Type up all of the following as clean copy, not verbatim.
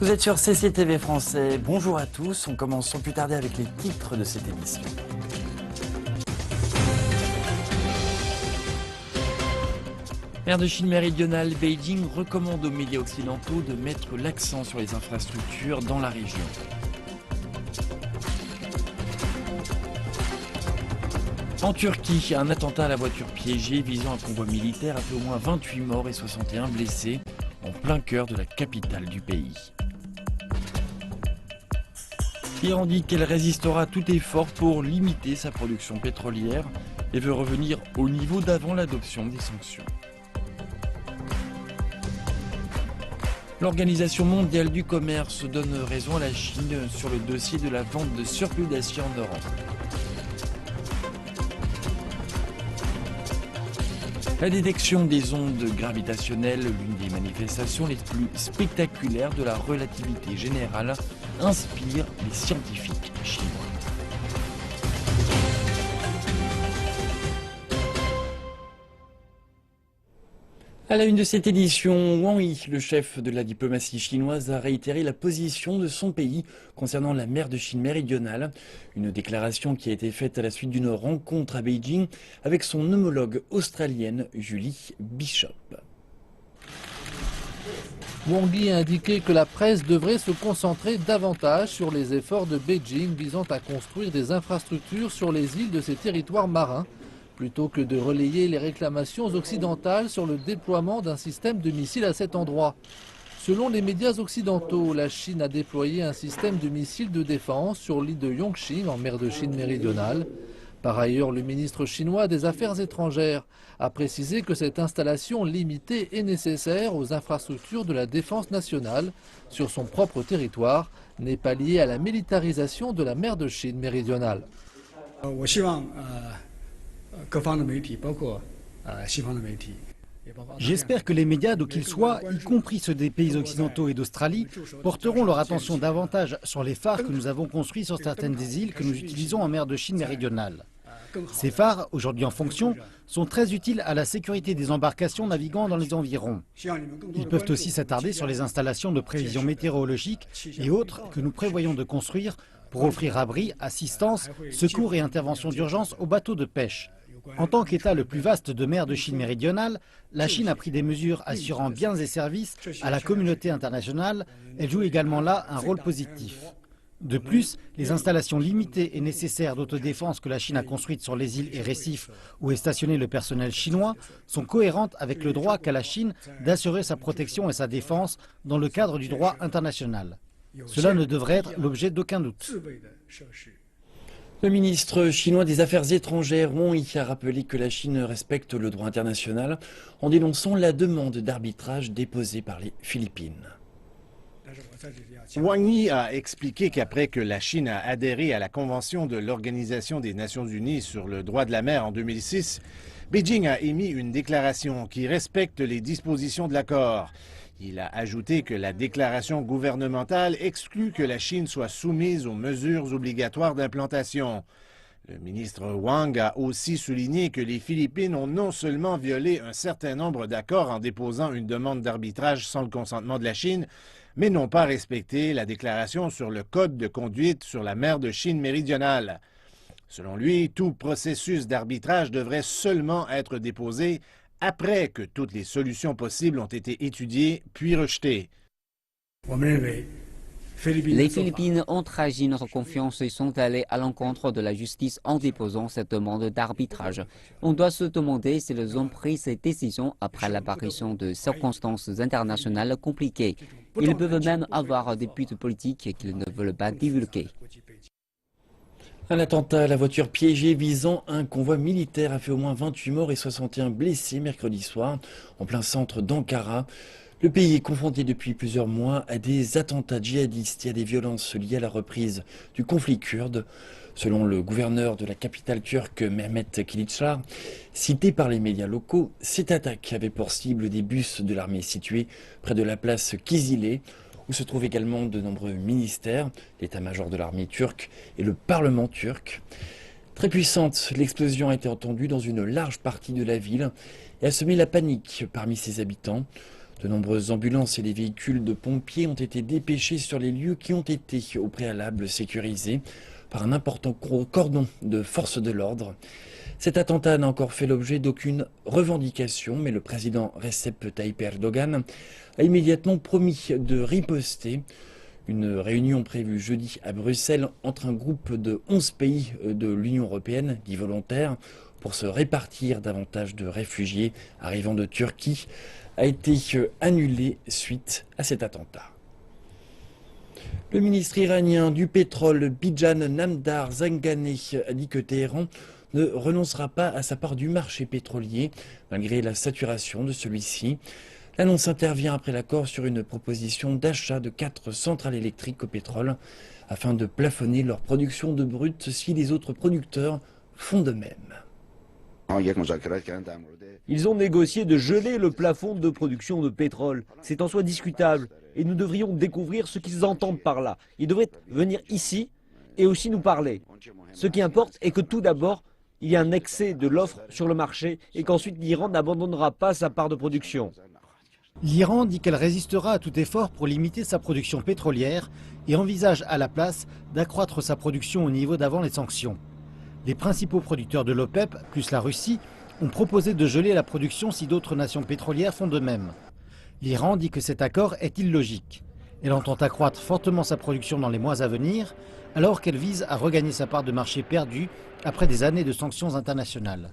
Vous êtes sur CCTV Français, bonjour à tous, on commence sans plus tarder avec les titres de cette émission. Maire de Chine méridionale, Beijing recommande aux médias occidentaux de mettre l'accent sur les infrastructures dans la région. En Turquie, un attentat à la voiture piégée visant un convoi militaire a fait au moins 28 morts et 61 blessés, en plein cœur de la capitale du pays. L'Iran dit qu'elle résistera à tout effort pour limiter sa production pétrolière et veut revenir au niveau d'avant l'adoption des sanctions. L'Organisation mondiale du commerce donne raison à la Chine sur le dossier de la vente de surplus d'acier en Europe. La détection des ondes gravitationnelles, l'une des manifestations les plus spectaculaires de la relativité générale, inspire les scientifiques chinois. À la une de cette édition, Wang Yi, le chef de la diplomatie chinoise, a réitéré la position de son pays concernant la mer de Chine méridionale. Une déclaration qui a été faite à la suite d'une rencontre à Beijing avec son homologue australienne Julie Bishop. Wang Yi a indiqué que la presse devrait se concentrer davantage sur les efforts de Beijing visant à construire des infrastructures sur les îles de ses territoires marins, plutôt que de relayer les réclamations occidentales sur le déploiement d'un système de missiles à cet endroit. Selon les médias occidentaux, la Chine a déployé un système de missiles de défense sur l'île de Yongqing en mer de Chine méridionale. Par ailleurs, le ministre chinois des Affaires étrangères a précisé que cette installation limitée est nécessaire aux infrastructures de la défense nationale sur son propre territoire, n'est pas liée à la militarisation de la mer de Chine méridionale. J'espère que les médias, d'où qu'ils soient, y compris ceux des pays occidentaux et d'Australie, porteront leur attention davantage sur les phares que nous avons construits sur certaines des îles que nous utilisons en mer de Chine méridionale. Ces phares, aujourd'hui en fonction, sont très utiles à la sécurité des embarcations naviguant dans les environs. Ils peuvent aussi s'attarder sur les installations de prévision météorologique et autres que nous prévoyons de construire pour offrir abri, assistance, secours et intervention d'urgence aux bateaux de pêche. En tant qu'État le plus vaste de mer de Chine méridionale, la Chine a pris des mesures assurant biens et services à la communauté internationale. Elle joue également là un rôle positif. De plus, les installations limitées et nécessaires d'autodéfense que la Chine a construites sur les îles et récifs où est stationné le personnel chinois sont cohérentes avec le droit qu'a la Chine d'assurer sa protection et sa défense dans le cadre du droit international. Cela ne devrait être l'objet d'aucun doute. Le ministre chinois des Affaires étrangères, Wang Yi, a rappelé que la Chine respecte le droit international en dénonçant la demande d'arbitrage déposée par les Philippines. Wang Yi a expliqué qu'après que la Chine a adhéré à la Convention de l'Organisation des Nations Unies sur le droit de la mer en 2006, Beijing a émis une déclaration qui respecte les dispositions de l'accord. Il a ajouté que la déclaration gouvernementale exclut que la Chine soit soumise aux mesures obligatoires d'implantation. Le ministre Wang a aussi souligné que les Philippines ont non seulement violé un certain nombre d'accords en déposant une demande d'arbitrage sans le consentement de la Chine, mais n'ont pas respecté la déclaration sur le code de conduite sur la mer de Chine méridionale. Selon lui, tout processus d'arbitrage devrait seulement être déposé après que toutes les solutions possibles ont été étudiées puis rejetées. Les Philippines ont trahi notre confiance et sont allées à l'encontre de la justice en déposant cette demande d'arbitrage. On doit se demander s'ils ont pris ces décisions après l'apparition de circonstances internationales compliquées. Ils peuvent même avoir des buts politiques qu'ils ne veulent pas divulguer. Un attentat à la voiture piégée visant un convoi militaire a fait au moins 28 morts et 61 blessés mercredi soir en plein centre d'Ankara. Le pays est confronté depuis plusieurs mois à des attentats djihadistes et à des violences liées à la reprise du conflit kurde. Selon le gouverneur de la capitale turque Mehmet Kılıçdaroğlu, cité par les médias locaux, cette attaque avait pour cible des bus de l'armée situés près de la place Kizilé, où se trouvent également de nombreux ministères, l'état-major de l'armée turque et le parlement turc. Très puissante, l'explosion a été entendue dans une large partie de la ville et a semé la panique parmi ses habitants. De nombreuses ambulances et des véhicules de pompiers ont été dépêchés sur les lieux qui ont été au préalable sécurisés par un important cordon de forces de l'ordre. Cet attentat n'a encore fait l'objet d'aucune revendication, mais le président Recep Tayyip Erdogan a immédiatement promis de riposter. Une réunion prévue jeudi à Bruxelles entre un groupe de 11 pays de l'Union européenne, dits volontaires, pour se répartir davantage de réfugiés arrivant de Turquie, a été annulée suite à cet attentat. Le ministre iranien du pétrole, Bijan Namdar Zanganeh, a dit que Téhéran ne renoncera pas à sa part du marché pétrolier, malgré la saturation de celui-ci. L'annonce intervient après l'accord sur une proposition d'achat de 4 centrales électriques au pétrole, afin de plafonner leur production de brut si les autres producteurs font de même. Ils ont négocié de geler le plafond de production de pétrole. C'est en soi discutable et nous devrions découvrir ce qu'ils entendent par là. Ils devraient venir ici et aussi nous parler. Ce qui importe est que tout d'abord, il y a un excès de l'offre sur le marché et qu'ensuite l'Iran n'abandonnera pas sa part de production. L'Iran dit qu'elle résistera à tout effort pour limiter sa production pétrolière et envisage à la place d'accroître sa production au niveau d'avant les sanctions. Les principaux producteurs de l'OPEP, plus la Russie, ont proposé de geler la production si d'autres nations pétrolières font de même. L'Iran dit que cet accord est illogique. Elle entend accroître fortement sa production dans les mois à venir, alors qu'elle vise à regagner sa part de marché perdue après des années de sanctions internationales.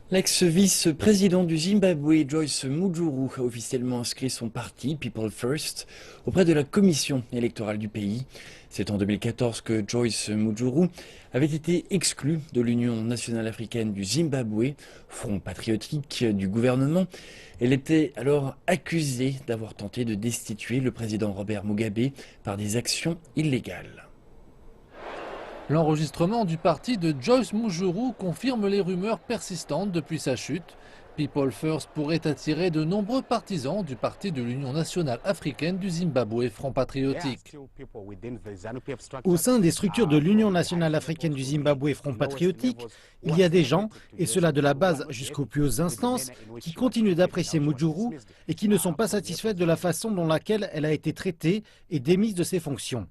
L'ex-vice-président du Zimbabwe, Joyce Mujuru, a officiellement inscrit son parti, People First, auprès de la commission électorale du pays. C'est en 2014 que Joyce Mujuru avait été exclue de l'Union nationale africaine du Zimbabwe, front patriotique du gouvernement. Elle était alors accusée d'avoir tenté de destituer le président Robert Mugabe par des actions illégales. L'enregistrement du parti de Joyce Mujuru confirme les rumeurs persistantes depuis sa chute. People First pourrait attirer de nombreux partisans du parti de l'Union nationale africaine du Zimbabwe Front patriotique. Au sein des structures de l'Union nationale africaine du Zimbabwe Front patriotique, il y a des gens, et cela de la base jusqu'aux plus hautes instances, qui continuent d'apprécier Mujuru et qui ne sont pas satisfaits de la façon dont laquelle elle a été traitée et démise de ses fonctions.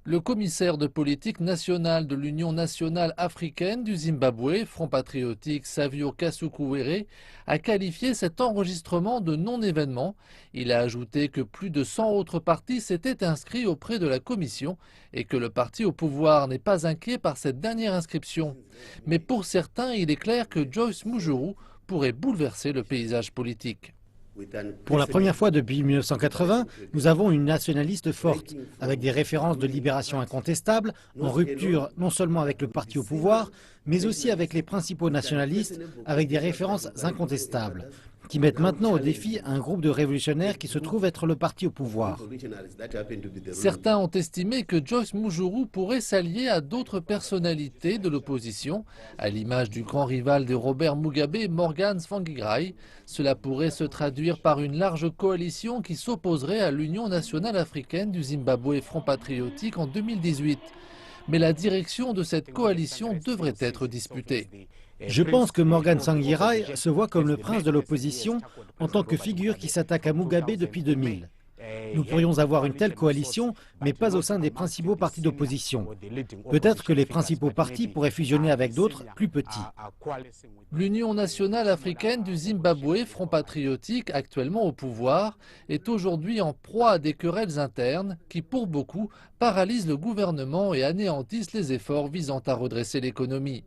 Le commissaire de politique nationale de l'Union nationale africaine du Zimbabwe, Front patriotique Savio Kasukuwere, a qualifié cet enregistrement de non-événement. Il a ajouté que plus de 100 autres partis s'étaient inscrits auprès de la commission et que le parti au pouvoir n'est pas inquiet par cette dernière inscription. Mais pour certains, il est clair que Joyce Mujuru pourrait bouleverser le paysage politique. Pour la première fois depuis 1980, nous avons une nationaliste forte, avec des références de libération incontestables, en rupture non seulement avec le parti au pouvoir, mais aussi avec les principaux nationalistes, avec des références incontestables, qui mettent maintenant au défi un groupe de révolutionnaires qui se trouve être le parti au pouvoir. Certains ont estimé que Joyce Mujuru pourrait s'allier à d'autres personnalités de l'opposition, à l'image du grand rival de Robert Mugabe, Morgan Tsvangirai. Cela pourrait se traduire par une large coalition qui s'opposerait à l'Union nationale africaine du Zimbabwe Front patriotique en 2018. Mais la direction de cette coalition devrait être disputée. Je pense que Morgan Tsvangirai se voit comme le prince de l'opposition en tant que figure qui s'attaque à Mugabe depuis 2000. Nous pourrions avoir une telle coalition, mais pas au sein des principaux partis d'opposition. Peut-être que les principaux partis pourraient fusionner avec d'autres plus petits. L'Union nationale africaine du Zimbabwe, Front patriotique, actuellement au pouvoir, est aujourd'hui en proie à des querelles internes qui, pour beaucoup, paralysent le gouvernement et anéantissent les efforts visant à redresser l'économie.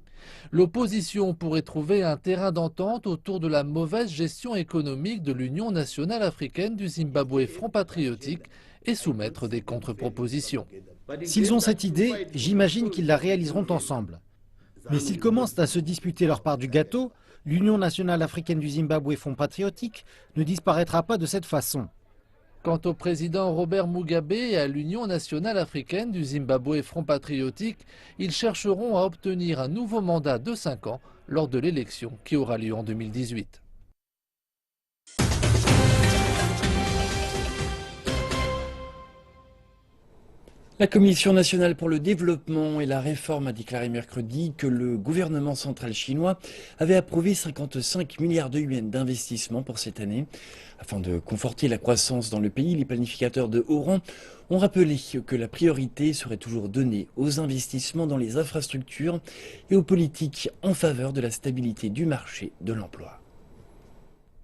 L'opposition pourrait trouver un terrain d'entente autour de la mauvaise gestion économique de l'Union nationale africaine du Zimbabwe Front patriotique et soumettre des contre-propositions. S'ils ont cette idée, j'imagine qu'ils la réaliseront ensemble. Mais s'ils commencent à se disputer leur part du gâteau, l'Union nationale africaine du Zimbabwe Front patriotique ne disparaîtra pas de cette façon. Quant au président Robert Mugabe et à l'Union nationale africaine du Zimbabwe Front patriotique, ils chercheront à obtenir un nouveau mandat de 5 ans lors de l'élection qui aura lieu en 2018. La Commission nationale pour le développement et la réforme a déclaré mercredi que le gouvernement central chinois avait approuvé 55 milliards de yuans d'investissement pour cette année. Afin de conforter la croissance dans le pays, les planificateurs de haut rang ont rappelé que la priorité serait toujours donnée aux investissements dans les infrastructures et aux politiques en faveur de la stabilité du marché de l'emploi.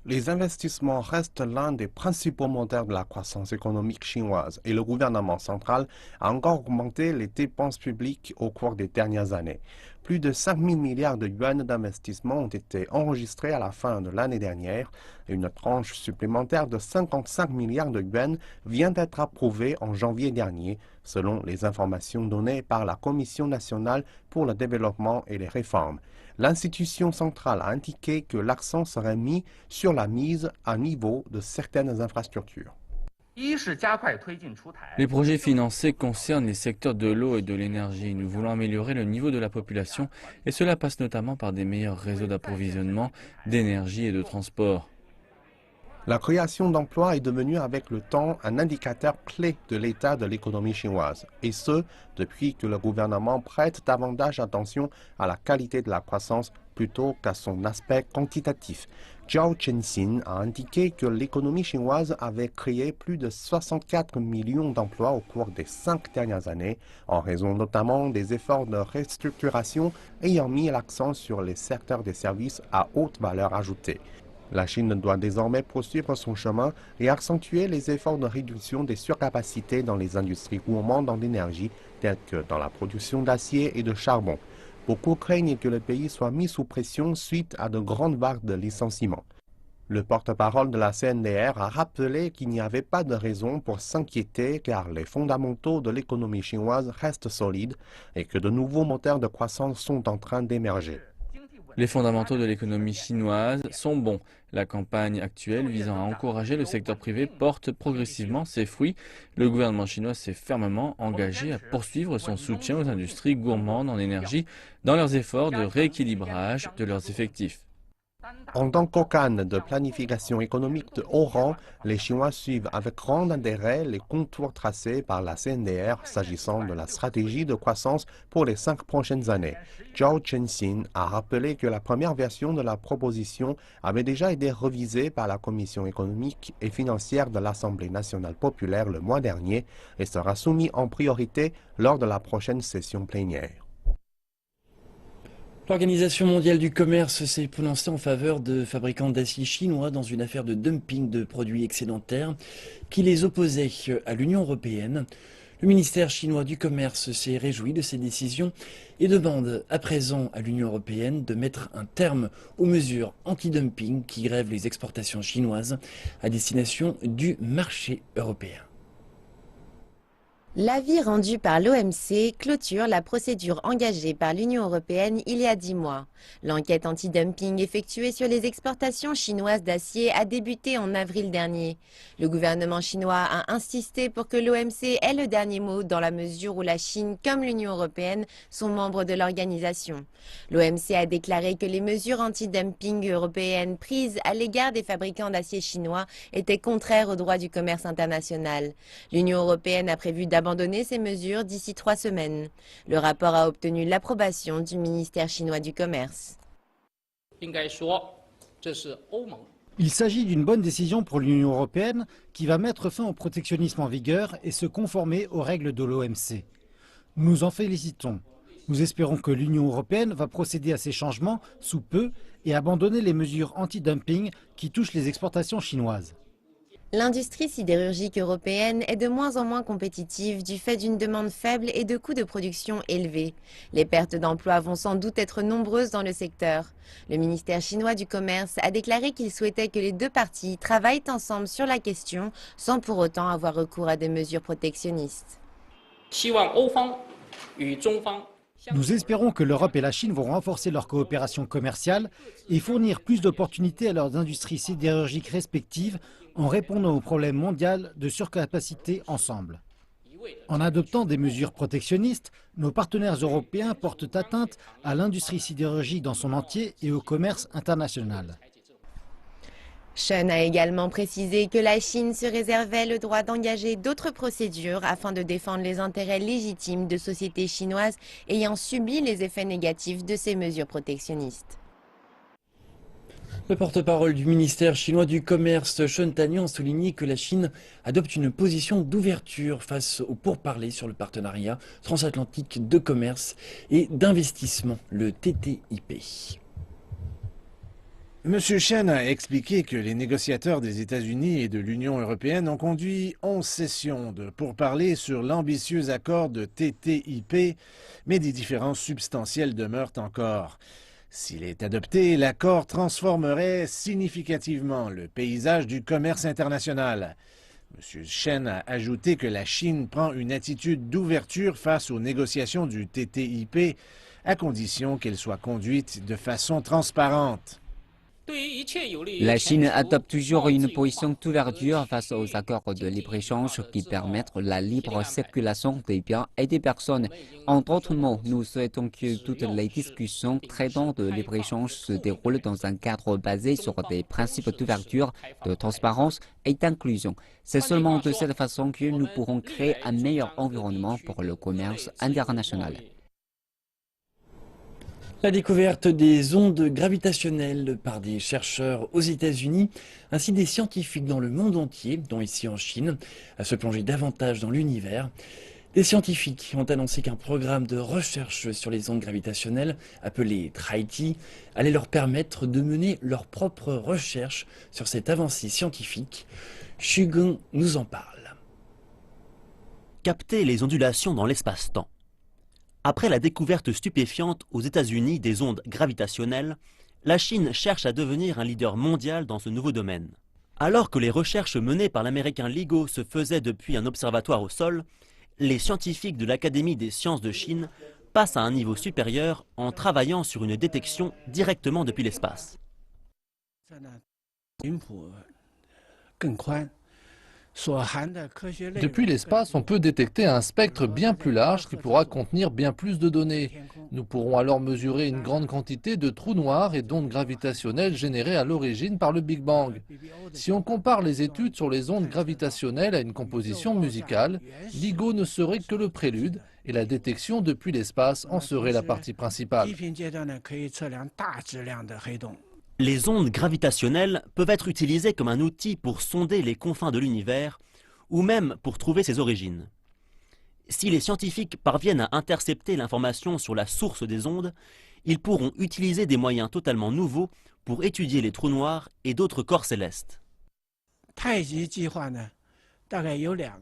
Les investissements restent l'un des principaux moteurs de la croissance économique chinoise et le gouvernement central a encore augmenté les dépenses publiques au cours des dernières années. Plus de 5 000 milliards de yuans d'investissement ont été enregistrés à la fin de l'année dernière et une tranche supplémentaire de 55 milliards de yuans vient d'être approuvée en janvier dernier, selon les informations données par la Commission nationale pour le développement et les réformes. L'institution centrale a indiqué que l'accent serait mis sur la mise à niveau de certaines infrastructures. Les projets financés concernent les secteurs de l'eau et de l'énergie. Nous voulons améliorer le niveau de la population et cela passe notamment par des meilleurs réseaux d'approvisionnement, d'énergie et de transport. La création d'emplois est devenue avec le temps un indicateur clé de l'état de l'économie chinoise, et ce, depuis que le gouvernement prête davantage attention à la qualité de la croissance plutôt qu'à son aspect quantitatif. Zhao Chenxin a indiqué que l'économie chinoise avait créé plus de 64 millions d'emplois au cours des 5 dernières années, en raison notamment des efforts de restructuration ayant mis l'accent sur les secteurs des services à haute valeur ajoutée. La Chine doit désormais poursuivre son chemin et accentuer les efforts de réduction des surcapacités dans les industries gourmandes en énergie, telles que dans la production d'acier et de charbon. Beaucoup craignent que le pays soit mis sous pression suite à de grandes vagues de licenciements. Le porte-parole de la CNDR a rappelé qu'il n'y avait pas de raison pour s'inquiéter car les fondamentaux de l'économie chinoise restent solides et que de nouveaux moteurs de croissance sont en train d'émerger. Les fondamentaux de l'économie chinoise sont bons. La campagne actuelle visant à encourager le secteur privé porte progressivement ses fruits. Le gouvernement chinois s'est fermement engagé à poursuivre son soutien aux industries gourmandes en énergie dans leurs efforts de rééquilibrage de leurs effectifs. En tant qu'organe de planification économique de haut rang, les Chinois suivent avec grand intérêt les contours tracés par la CNDR s'agissant de la stratégie de croissance pour les 5 prochaines années. Zhao Chenxin a rappelé que la première version de la proposition avait déjà été revisée par la Commission économique et financière de l'Assemblée nationale populaire le mois dernier et sera soumise en priorité lors de la prochaine session plénière. L'Organisation mondiale du commerce s'est prononcée en faveur de fabricants d'acier chinois dans une affaire de dumping de produits excédentaires qui les opposait à l'Union européenne. Le ministère chinois du commerce s'est réjoui de ces décisions et demande à présent à l'Union européenne de mettre un terme aux mesures anti-dumping qui grèvent les exportations chinoises à destination du marché européen. L'avis rendu par l'OMC clôture la procédure engagée par l'Union européenne il y a 10 mois. L'enquête anti-dumping effectuée sur les exportations chinoises d'acier a débuté en avril dernier. Le gouvernement chinois a insisté pour que l'OMC ait le dernier mot dans la mesure où la Chine comme l'Union européenne sont membres de l'organisation. L'OMC a déclaré que les mesures anti-dumping européennes prises à l'égard des fabricants d'acier chinois étaient contraires au droit du commerce international. L'Union européenne a prévu d'abandonner ces mesures d'ici 3 semaines. Le rapport a obtenu l'approbation du ministère chinois du Commerce. Il s'agit d'une bonne décision pour l'Union européenne qui va mettre fin au protectionnisme en vigueur et se conformer aux règles de l'OMC. Nous nous en félicitons. Nous espérons que l'Union européenne va procéder à ces changements sous peu et abandonner les mesures anti-dumping qui touchent les exportations chinoises. L'industrie sidérurgique européenne est de moins en moins compétitive du fait d'une demande faible et de coûts de production élevés. Les pertes d'emplois vont sans doute être nombreuses dans le secteur. Le ministère chinois du Commerce a déclaré qu'il souhaitait que les deux parties travaillent ensemble sur la question sans pour autant avoir recours à des mesures protectionnistes. Nous espérons que l'Europe et la Chine vont renforcer leur coopération commerciale et fournir plus d'opportunités à leurs industries sidérurgiques respectives en répondant au problème mondial de surcapacité ensemble. En adoptant des mesures protectionnistes, nos partenaires européens portent atteinte à l'industrie sidérurgique dans son entier et au commerce international. Chen a également précisé que la Chine se réservait le droit d'engager d'autres procédures afin de défendre les intérêts légitimes de sociétés chinoises ayant subi les effets négatifs de ces mesures protectionnistes. Le porte-parole du ministère chinois du Commerce, Chen Tanian, a souligné que la Chine adopte une position d'ouverture face aux pourparlers sur le partenariat transatlantique de commerce et d'investissement, le TTIP. M. Chen a expliqué que les négociateurs des États-Unis et de l'Union européenne ont conduit 11 sessions de pourparlers sur l'ambitieux accord de TTIP, mais des différences substantielles demeurent encore. S'il est adopté, l'accord transformerait significativement le paysage du commerce international. M. Chen a ajouté que la Chine prend une attitude d'ouverture face aux négociations du TTIP, à condition qu'elles soient conduites de façon transparente. La Chine adopte toujours une position d'ouverture face aux accords de libre-échange qui permettent la libre circulation des biens et des personnes. Entre autres mots, nous souhaitons que toutes les discussions traitant de libre-échange se déroulent dans un cadre basé sur des principes d'ouverture, de transparence et d'inclusion. C'est seulement de cette façon que nous pourrons créer un meilleur environnement pour le commerce international. La découverte des ondes gravitationnelles par des chercheurs aux États-Unis, ainsi des scientifiques dans le monde entier, dont ici en Chine, à se plonger davantage dans l'univers. Des scientifiques ont annoncé qu'un programme de recherche sur les ondes gravitationnelles, appelé TRITI, allait leur permettre de mener leurs propres recherches sur cette avancée scientifique. Xu Geng nous en parle. Capter les ondulations dans l'espace-temps. Après la découverte stupéfiante aux États-Unis des ondes gravitationnelles, la Chine cherche à devenir un leader mondial dans ce nouveau domaine. Alors que les recherches menées par l'américain LIGO se faisaient depuis un observatoire au sol, les scientifiques de l'Académie des sciences de Chine passent à un niveau supérieur en travaillant sur une détection directement depuis l'espace. Depuis l'espace, on peut détecter un spectre bien plus large qui pourra contenir bien plus de données. Nous pourrons alors mesurer une grande quantité de trous noirs et d'ondes gravitationnelles générées à l'origine par le Big Bang. Si on compare les études sur les ondes gravitationnelles à une composition musicale, LIGO ne serait que le prélude et la détection depuis l'espace en serait la partie principale. Les ondes gravitationnelles peuvent être utilisées comme un outil pour sonder les confins de l'univers ou même pour trouver ses origines. Si les scientifiques parviennent à intercepter l'information sur la source des ondes, ils pourront utiliser des moyens totalement nouveaux pour étudier les trous noirs et d'autres corps célestes.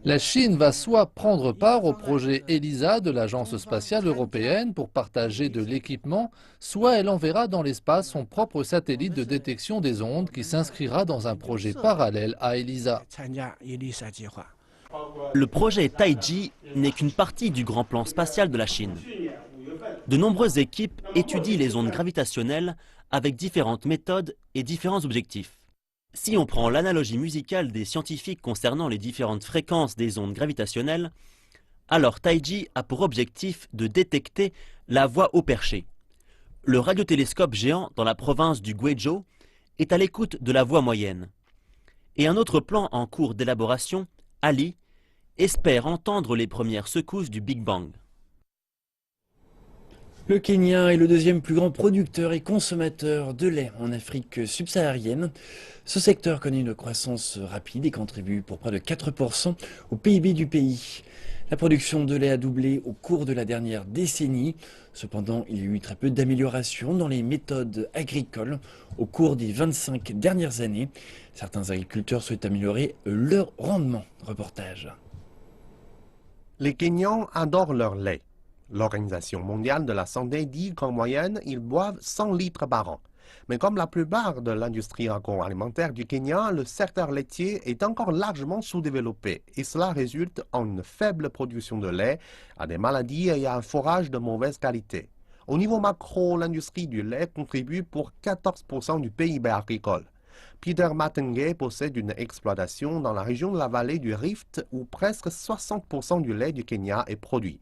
La Chine va soit prendre part au projet ELISA de l'Agence spatiale européenne pour partager de l'équipement, soit elle enverra dans l'espace son propre satellite de détection des ondes qui s'inscrira dans un projet parallèle à ELISA. Le projet Taiji n'est qu'une partie du grand plan spatial de la Chine. De nombreuses équipes étudient les ondes gravitationnelles avec différentes méthodes et différents objectifs. Si on prend l'analogie musicale des scientifiques concernant les différentes fréquences des ondes gravitationnelles, alors Taiji a pour objectif de détecter la voix haut perché. Le radiotélescope géant dans la province du Guizhou est à l'écoute de la voix moyenne. Et un autre plan en cours d'élaboration, Ali, espère entendre les premières secousses du Big Bang. Le Kenya est le deuxième plus grand producteur et consommateur de lait en Afrique subsaharienne. Ce secteur connaît une croissance rapide et contribue pour près de 4% au PIB du pays. La production de lait a doublé au cours de la dernière décennie. Cependant, il y a eu très peu d'amélioration dans les méthodes agricoles au cours des 25 dernières années. Certains agriculteurs souhaitent améliorer leur rendement. Reportage. Les Kenyans adorent leur lait. L'Organisation mondiale de la santé dit qu'en moyenne, ils boivent 100 litres par an. Mais comme la plupart de l'industrie agroalimentaire du Kenya, le secteur laitier est encore largement sous-développé et cela résulte en une faible production de lait, à des maladies et à un forage de mauvaise qualité. Au niveau macro, l'industrie du lait contribue pour 14% du PIB agricole. Peter Matengay possède une exploitation dans la région de la vallée du Rift où presque 60% du lait du Kenya est produit.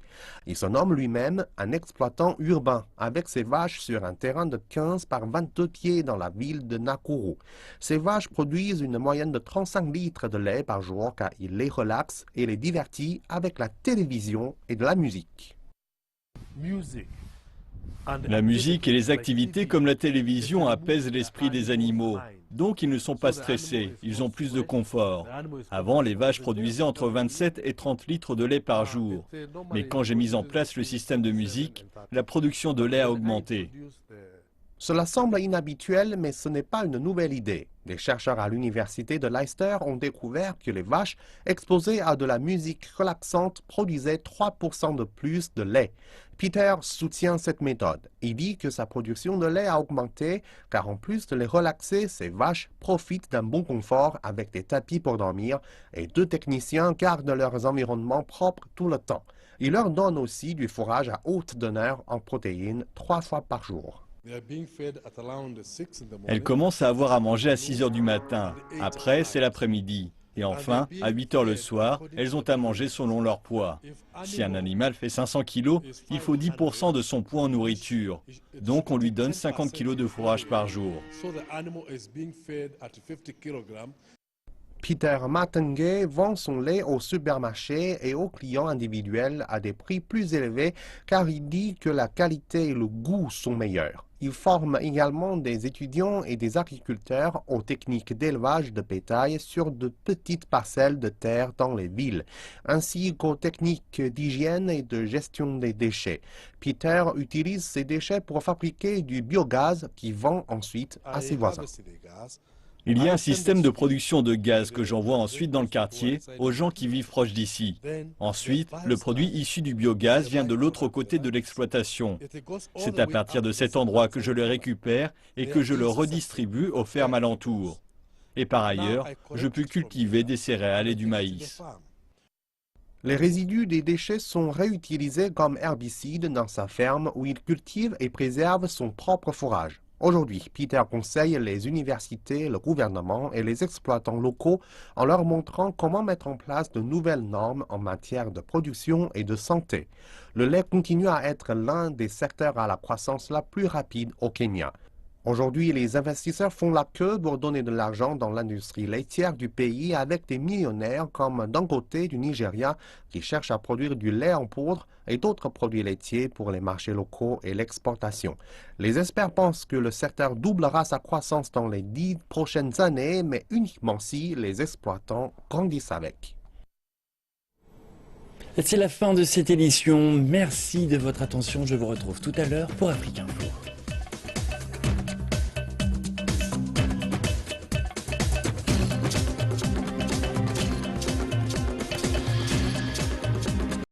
Il se nomme lui-même un exploitant urbain avec ses vaches sur un terrain de 15 par 22 pieds dans la ville de Nakuru. Ces vaches produisent une moyenne de 35 litres de lait par jour car il les relaxe et les divertit avec la télévision et de la musique. La musique et les activités comme la télévision apaisent l'esprit des animaux. Donc ils ne sont pas stressés, ils ont plus de confort. Avant, les vaches produisaient entre 27 et 30 litres de lait par jour. Mais quand j'ai mis en place le système de musique, la production de lait a augmenté. Cela semble inhabituel, mais ce n'est pas une nouvelle idée. Des chercheurs à l'université de Leicester ont découvert que les vaches exposées à de la musique relaxante produisaient 3% de plus de lait. Peter soutient cette méthode. Il dit que sa production de lait a augmenté car en plus de les relaxer, ces vaches profitent d'un bon confort avec des tapis pour dormir et 2 techniciens gardent leurs environnements propres tout le temps. Ils leur donnent aussi du fourrage à haute teneur en protéines 3 fois par jour. Elles commencent à avoir à manger à 6 heures du matin. Après, c'est l'après-midi. Et enfin, à 8 heures le soir, elles ont à manger selon leur poids. Si un animal fait 500 kg, il faut 10% de son poids en nourriture. Donc on lui donne 50 kg de fourrage par jour. Peter Matengay vend son lait au supermarché et aux clients individuels à des prix plus élevés car il dit que la qualité et le goût sont meilleurs. Il forme également des étudiants et des agriculteurs aux techniques d'élevage de bétail sur de petites parcelles de terre dans les villes, ainsi qu'aux techniques d'hygiène et de gestion des déchets. Peter utilise ces déchets pour fabriquer du biogaz qu'il vend ensuite à ses voisins. Il y a un système de production de gaz que j'envoie ensuite dans le quartier aux gens qui vivent proches d'ici. Ensuite, le produit issu du biogaz vient de l'autre côté de l'exploitation. C'est à partir de cet endroit que je le récupère et que je le redistribue aux fermes alentours. Et par ailleurs, je peux cultiver des céréales et du maïs. Les résidus des déchets sont réutilisés comme herbicides dans sa ferme où il cultive et préserve son propre fourrage. Aujourd'hui, Peter conseille les universités, le gouvernement et les exploitants locaux en leur montrant comment mettre en place de nouvelles normes en matière de production et de santé. Le lait continue à être l'un des secteurs à la croissance la plus rapide au Kenya. Aujourd'hui, les investisseurs font la queue pour donner de l'argent dans l'industrie laitière du pays avec des millionnaires comme Dangote du Nigeria qui cherche à produire du lait en poudre et d'autres produits laitiers pour les marchés locaux et l'exportation. Les experts pensent que le secteur doublera sa croissance dans les 10 prochaines années, mais uniquement si les exploitants grandissent avec. C'est la fin de cette édition. Merci de votre attention. Je vous retrouve tout à l'heure pour Afrique Info.